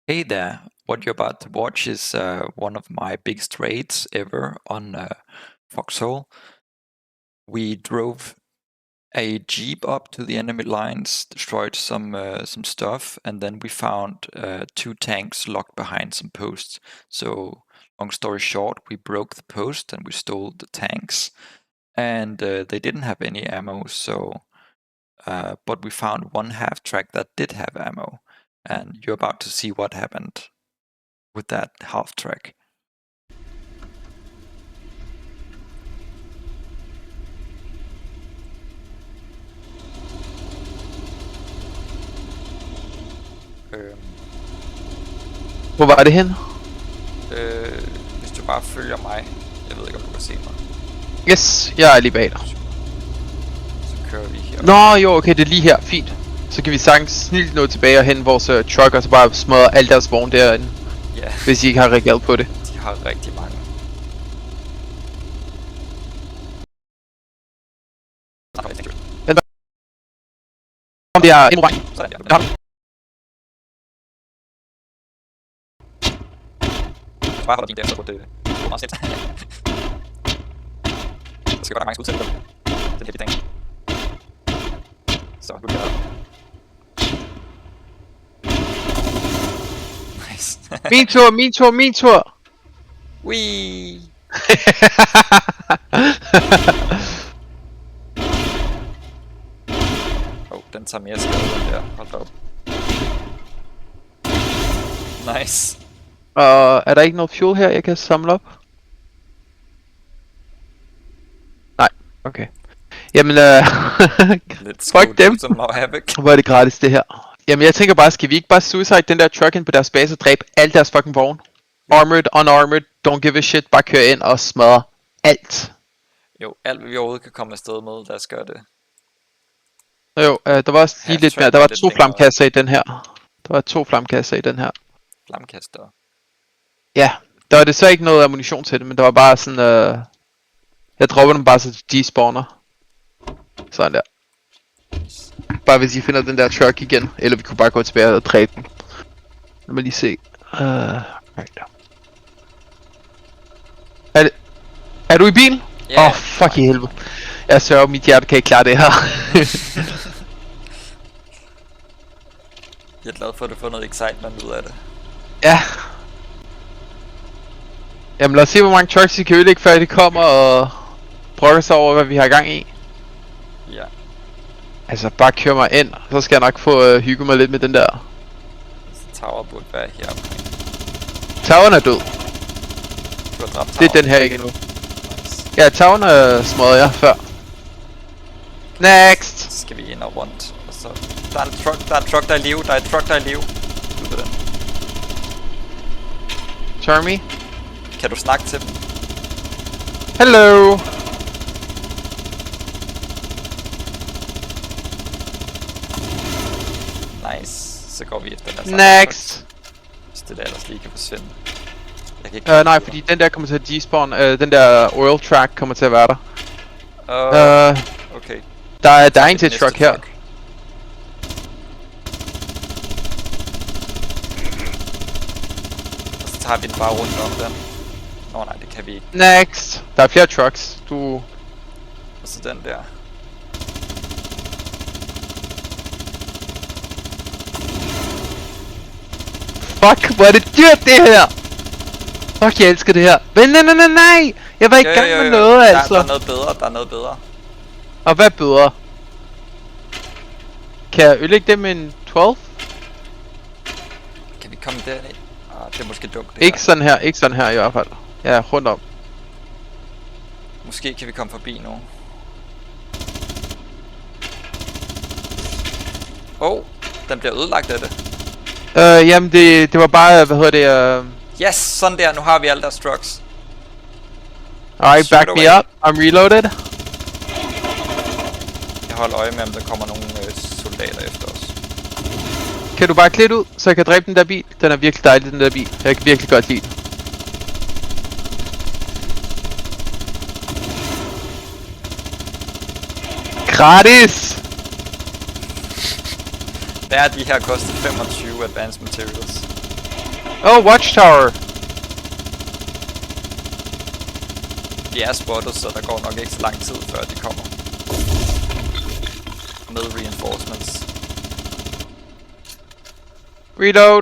Hey there, what you're about to watch is one of my biggest raids ever on Foxhole. We drove a jeep up to the enemy lines, destroyed some stuff, and then we found 2 tanks locked behind some posts. So, long story short, we broke the post and we stole the tanks, and they didn't have any ammo. So, but we found one half track that did have ammo, and you're about to see what happened with that half track. Hvor var det hen? Hvis du bare følger mig, jeg ved ikke om du kan se mig. Yes, jeg er lige bag dig. Så kører vi her. Nå jo, okay, det er lige her, fint. Så kan vi sagtens snilt nå tilbage og hente vores truck, og så bare smadre alt deres vogn derinde. Ja. Hvis I ikke har reageret på det. De har rigtig mange. Om det er en vej. Sådan der. Ja. Så bare holder din der, så det går meget snit. Så skal godt have mange skud til dem. Den her tank. Så, nu bliver der. Nice. Min tur! Wee! Den tager mere skade den der. Hold da op. Nice. Og er der ikke noget fuel her, jeg kan samle op? Nej, okay. Jamen, fuck dem. Hvor er det gratis det her. Jamen jeg tænker bare, skal vi ikke bare suicide den der truck ind på deres base og dræbe alle deres fucking vogn? Armored, unarmored, don't give a shit, bare køre ind og smadre alt. Jo, alt hvad vi overhovedet kan komme afsted med, lad os gøre det. Jo, der var også lige lidt mere, der var 2 flammekasser i den her. Der var 2 flammekasser i den her. Flammekaster? Ja, der var det så ikke noget ammunition til det, men der var bare sådan, jeg dropper dem bare så de spawner. Sådan der. Bare hvis I finder den der truck igen, eller vi kunne bare gå tilbage og dræbe den. Lad mig lige se. Right. Er du i bil? Yeah. Åh, fuck i helvede. Jeg sørger, mit hjerte kan ikke klare det her. Jeg er glad for, at du får noget excitement ud af det. Ja. Jamen lad os se, hvor mange trucks I kan ødelægge, før de kommer og brokker sig over, hvad vi har gang i. Ja. Altså bare kør mig ind, så skal jeg nok få hygge mig lidt med den der. Tower burde være her omkring. Toweren er død. Du har dræbt det er den her ikke endnu. Nice. Ja, toweren smadrede jeg før. Next! Så skal vi ind og rundt. Og så... Der er en truck, der er i live. Der er et truck, der er i live. Du ved den. Charmy? Kan du snakke til dem? Hello! Nice. Så går vi efter den der. Next! Hvis det der ellers lige kan forsvinde. Jeg kan ikke nej, fordi den der kommer til at despawn. Den der oil track kommer til at være der. Okay. Der er en til truck her. Og så tager vi den bare rundt om den. Nå nej, det kan vi ikke. Next! Der er flere trucks. Og så den der. Fuck, hvor er det dyrt det her! Fuck, jeg elsker det her. Men nej! Jeg var i gang med noget, altså. Der er noget bedre. Og hvad bedre? Kan jeg ødelægge dem med en 12? Kan vi komme derned? Det er måske dumt. Ikke sådan her i hvert fald. Ja, rundt om. Måske kan vi komme forbi nu. Den bliver ødelagt af det. Jamen det var bare, hvad hedder det, Yes, sådan der, nu har vi alle deres trucks. Alright, back me up, I'm reloaded. Jeg holder øje med, om der kommer nogle soldater efter os. Kan du bare klæde ud, så jeg kan dræbe den der bil? Den er virkelig dejlig, den der bil. Jeg kan virkelig godt lide den. Gratis! Hvad er de her kostet 25 advanced materials? Oh, watchtower! Vi er spottet, så der går nok ikke så lang tid, før de kommer. Med reinforcements. Reload!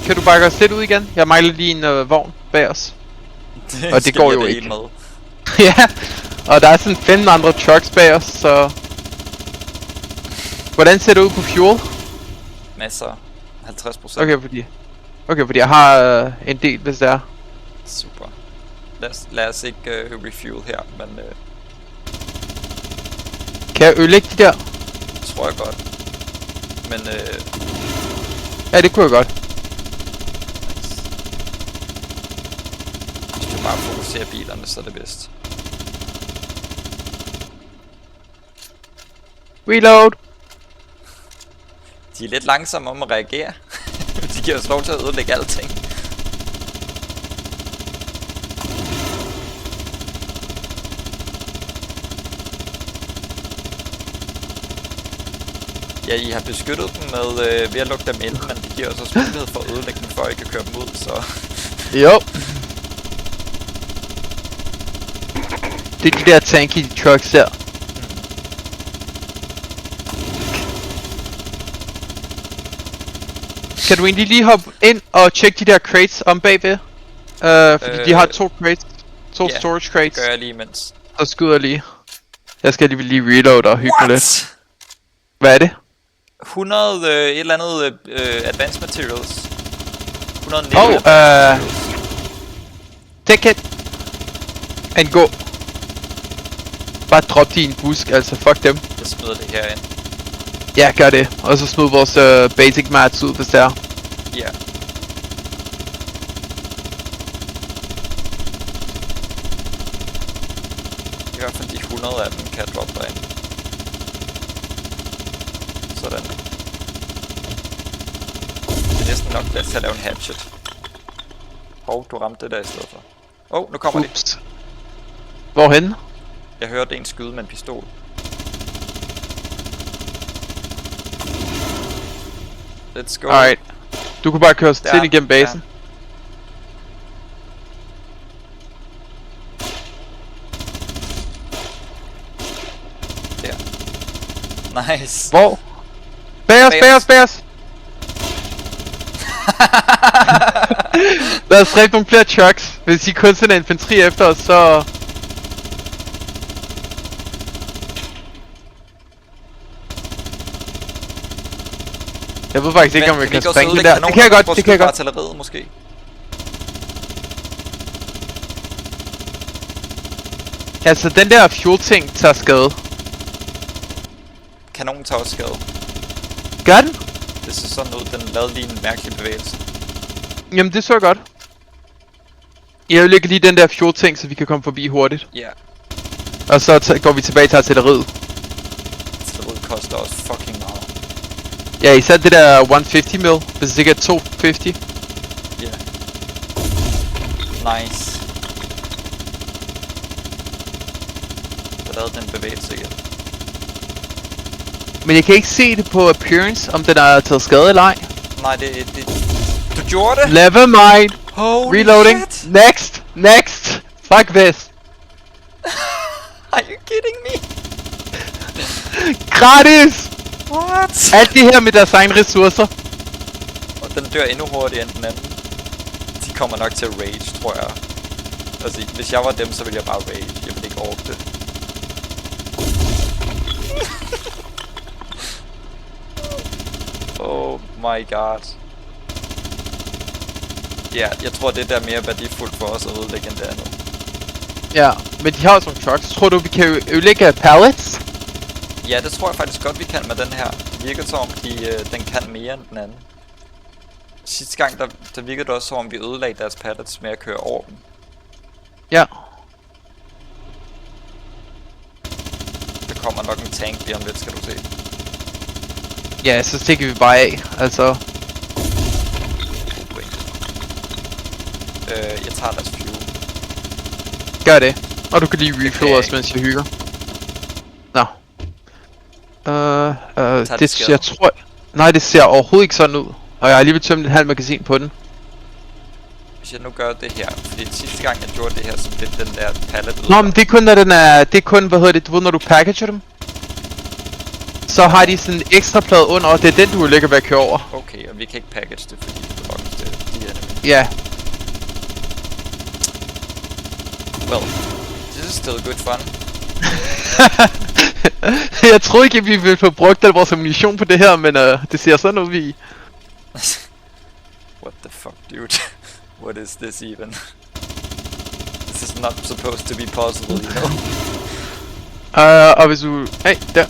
Kan du bakke os lidt ud igen? Jeg mangler lige en vogn bag os. Og det går jo ikke. Med. Ja, og der er sådan 15 andre trucks bag os, så... Hvordan ser det ud på fuel? Masser. 50%. Okay, fordi jeg har en del, hvis det er. Super. Lad os ikke refuel her, men... Kan jeg ødelægge de der? Tror jeg godt. Men Ja, det kunne jeg godt. nice. Hvis du bare fokuserer bilerne, så er det bedst. Reload! De er lidt langsomme om at reagere. De giver os lov til at ødelægge alting. Ja, I har beskyttet dem med ved at lukke dem ind, men de giver os også mulighed for at ødelægge dem, før I kan køre dem ud, så... Jo. Det er de der tanky trucks der. Kan du egentlig lige hoppe ind og tjekke de der crates om bagved? Fordi de har to crates. To storage crates. gør jeg lige imens. Så skyder jeg lige. Jeg skal lige reload og hygge mig lidt. Hvad er det? 100 et eller andet advanced materials. 119 Oh, materials. Take it. And go. Bare drop de i en busk, altså fuck dem. Jeg smider det her ind. Ja, gør det. Og så smid vores basic mats ud, hvis det er. Ja. I hvert fald de 100 af dem kan jeg droppe derind. Sådan. Det er næsten nok plads til at lave en hatchet. Hov, du ramte det der i stedet for. Nu kommer de. Hvorhenne? Jeg hørte en skyde med en pistol. Let's go. Alright. Du kan bare køre os til igennem basen. Der. Nice. Hvor? Bag os! Lad os dræbe nogle flere trucks. Hvis I kun sender infanteri efter os, så... Jeg ved faktisk ikke, om jeg kan springe det der. Det kan jeg godt, artilleriet måske. Altså, den der fuel-ting tager skade. Kanonen tager også skade. Gør den? Det ser sådan ud, den lavede lige en mærkelig bevægelse. Jamen, det så jeg godt. Jeg vil lægge lige den der fuel-ting, så vi kan komme forbi hurtigt. Ja. Og så går vi tilbage til artilleriet. Artilleriet koster også fucking meget. Ja, især det der 150 mil, hvis det ikke er 250. Ja. Nice. Der lavede den bevægelse igen. Men jeg kan ikke se det på appearance, om den er taget skade eller ej. Nej, du gjorde det? Never mind. Holy Reloading. shit. Next. Fuck this. Are you kidding me? Gratis. What? Alt det her med deres egne ressourcer. Og den dør endnu hurtigere end den anden. De kommer nok til at rage, tror jeg. Altså, hvis jeg var dem, så ville jeg bare rage. Jeg ville ikke orke det. Oh my god. Ja, jeg tror det der er mere værdifuldt for os at ødelægge end det andet. Ja, men de har også nogle trucks. Tror du, vi kan ødelægge pallets? Ja, det tror jeg faktisk godt, vi kan med den her. Det virker som om, den kan mere end den anden. Sidste gang, der virkede det også som om, vi ødelagde deres pallets med at køre over dem. Ja. Der kommer nok en tank lige om lidt, skal du se. Ja, så stikker vi bare af, altså. God pointe. Jeg tager deres fuel. Gør det. Og du kan lige refill jeg også, mens jeg hygger. Nå. det Jeg tror... Nej, det ser overhovedet ikke sådan ud. Og jeg har lige tømt en halv magasin på den. Hvis jeg nu gør det her, fordi sidste gang jeg gjorde det her, så blev den der pallet ud. Nå, men det er kun når den er... Det er kun, hvad hedder det, du ved, når du packager dem. Så har de sådan en ekstra plade under, og det er den, du er lækker ved at køre over. Okay, og vi kan ikke package det, fordi det belongs til de enemy. Ja. Well, this is still good fun. Jeg troede ikke, at vi ville få brugt al vores ammunition på det her, men det ser sådan ud, vi... What the fuck, dude? What is this even? This is not supposed to be possible, you know? Og hvis du... Hey, der.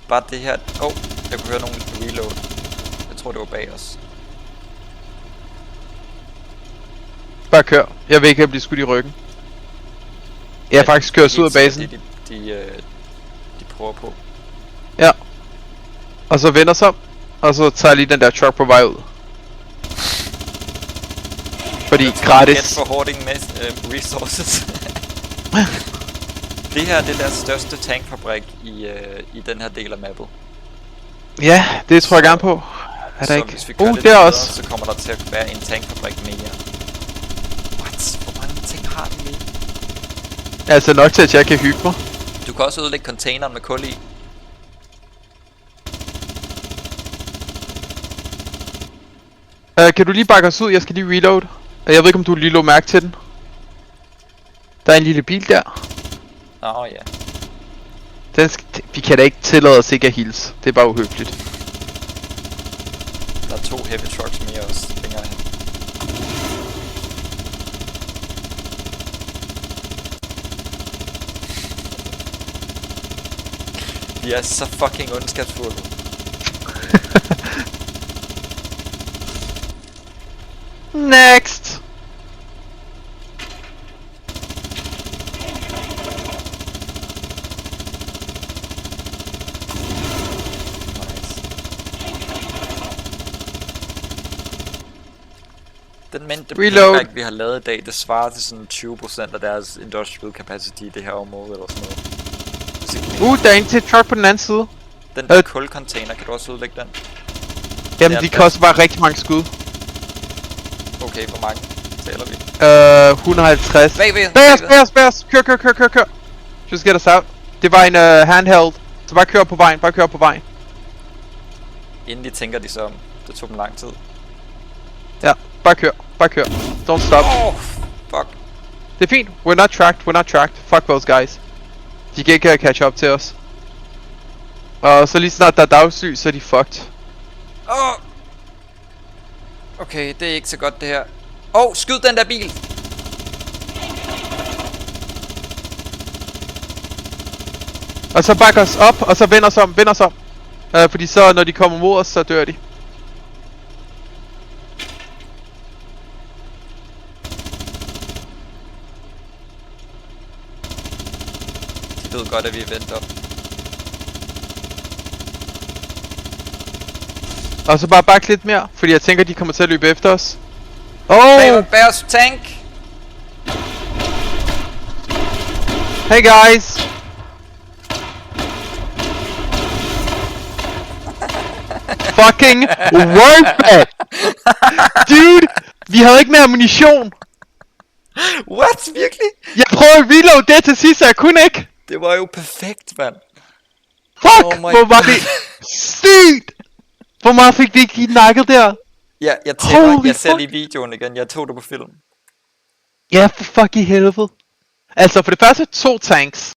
Bare det her... jeg kunne høre nogen reload. Jeg tror, det var bag os. Bare kør. Jeg vil ikke blive skudt i ryggen. Jeg faktisk kører ud af basen. De prøver på. Ja. Og så vender sig. Og så tager jeg lige den der truck på vej ud. Fordi gratis. Get for hoarding resources. Det her det er deres største tankfabrik i den her del af mappet. Ja, det tror jeg gerne på. Er der så ikke? Hvis vi kører lidt det er videre, også. så kommer der til at være en tankfabrik mere. What? Hvor mange ting har de lige? Altså nok til at jeg kan hygge mig. Du kan også ødelægge containeren med kul i. Kan du lige bakke os ud? Jeg skal lige reload. Jeg ved ikke om du lige lå mærke til den. Der er en lille bil der. Nå ja. Vi kan da ikke tillade os ikke at hilse. Det er bare uhøfligt. Der er 2 heavy trucks mere også længere hen. Vi er så fucking ondskabsfulde. Next! Den mængde Reload. pack, vi har lavet i dag, det svarer til sådan 20% af deres industrial capacity i det her område eller sådan noget. Der er en til truck på den anden side. Den der kulcontainer, kan du også udlægge den? Jamen, de koster bare rigtig mange skud. Okay, hvor mange taler vi? 150. Bagved! Bag os! Kør! Just get us out. Det var en handheld. Så bare kør på vejen, Inden de tænker de så om. Det tog dem lang tid. Ja, bare kør. Don't stop. Fuck. Det er fint. We're not tracked. Fuck those guys. De kan ikke catch up til os. Og så lige snart der er dagslys, så er de fucked. Okay, det er ikke så godt det her. Skyd den der bil! Og så bakker os op, og så vender os om. Fordi så når de kommer mod os, så dør de. De ved godt, at vi er vendt op. Og så bare bakke lidt mere, fordi jeg tænker, de kommer til at løbe efter os. Bag os, tank! Hey guys! Fucking worth it! Dude! Vi havde ikke mere ammunition! What? Virkelig? Jeg prøvede at reload det til sidst, så jeg kunne ikke! Det var jo perfekt, mand. Fuck! Hvor var det sygt! Hvor meget fik vi ikke lige nakket der? Ja, jeg ser lige videoen igen. Jeg tog det på film. Ja, for fuck i helvede. Altså for det første 2 tanks.